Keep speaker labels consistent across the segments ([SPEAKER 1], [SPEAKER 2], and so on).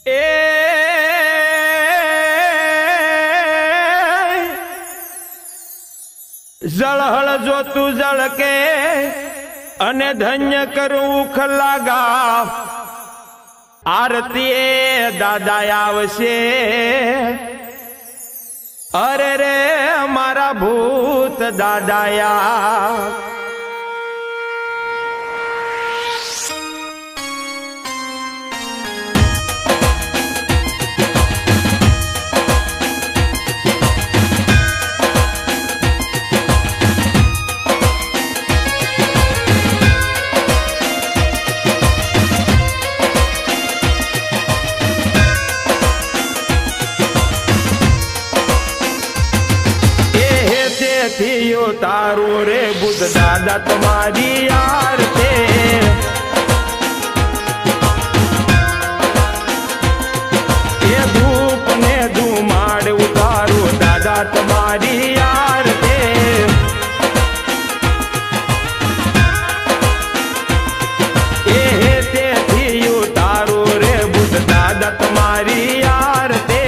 [SPEAKER 1] એ જળહળ જોતું જળકે અને ધન્ય કરું ખલાગા આરતી દાદા આવશે અરે રે મારા ભૂત દાદાયા તારું રે બુદ્ધ દાદા તમારી આરતી એ ધૂપ ને ધુમાડ ઉતારું દાદા તમારી આરતી એ તેથી ઉતારું રે બુદ્ધ દાદા તમારી આરતી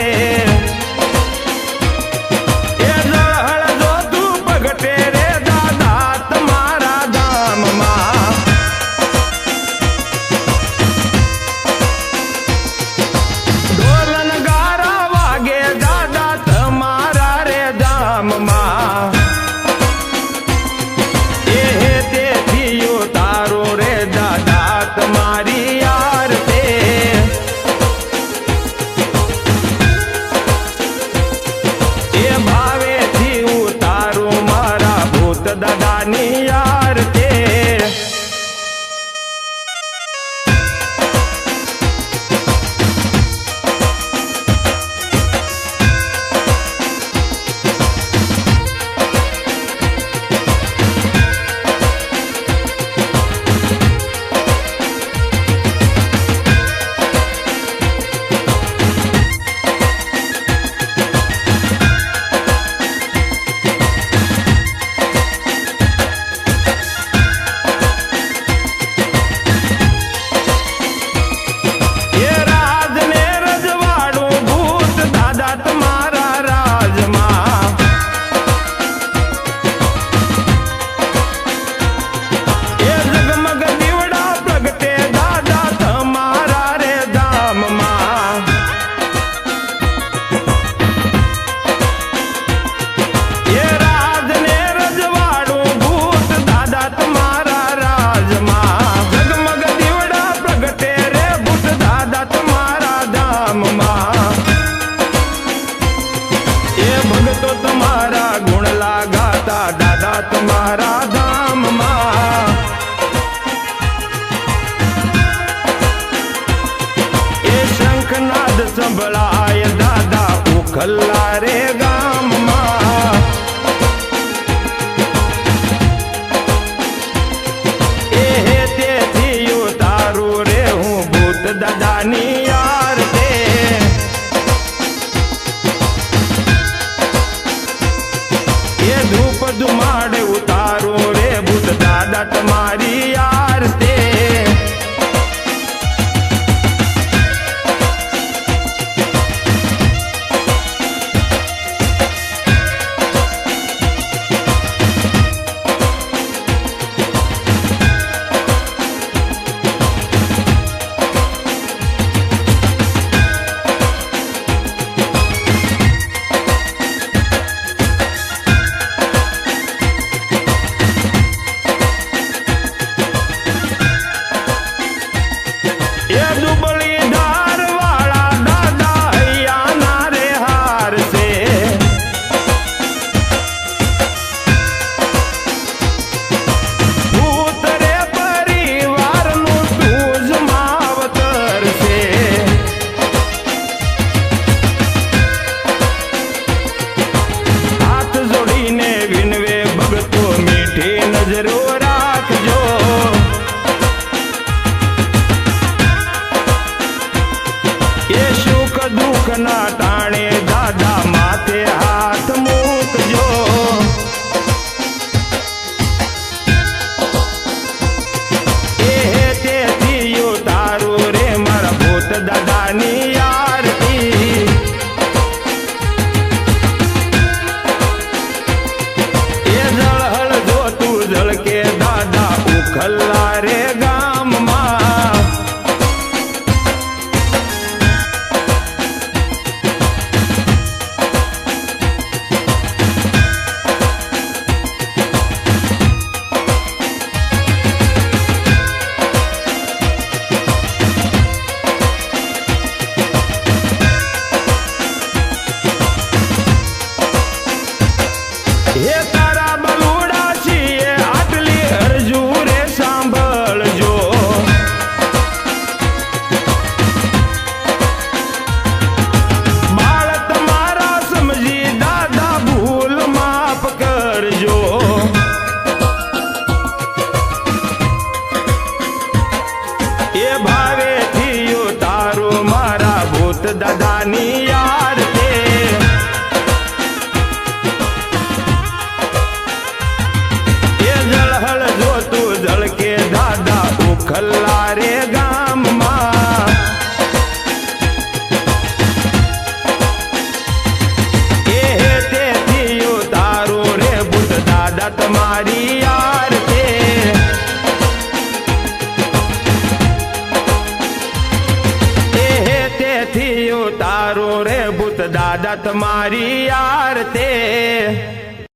[SPEAKER 1] દાદાની આરતી તમારા ધામમાં એ શંખનાદ સંભળાય દાદા ઉખલ્લા રે ગામમાં એ તેથી ઉતારું રે હું ભૂત દાદાની આરતી એ ધૂપ ધુમાડ ઉતારું રે ભૂત દાદા તમારી આરતી દુઃખના ટાણે દાદા માથે હાથ મૂકજો એ તેથી તારું રે મારા ભૂત દાદાની ભાવેથી ઉતારું મારા ભૂત દાદાની આરતી એ જળહળ જોતું જળકે દાદા ઉખલ્લા રે ગામમાં એ તેથી ઉતારું રે ભૂત દાદા તમારી આરતી તેથી ઉતારું રે ભૂત દાદા તમારી આરતી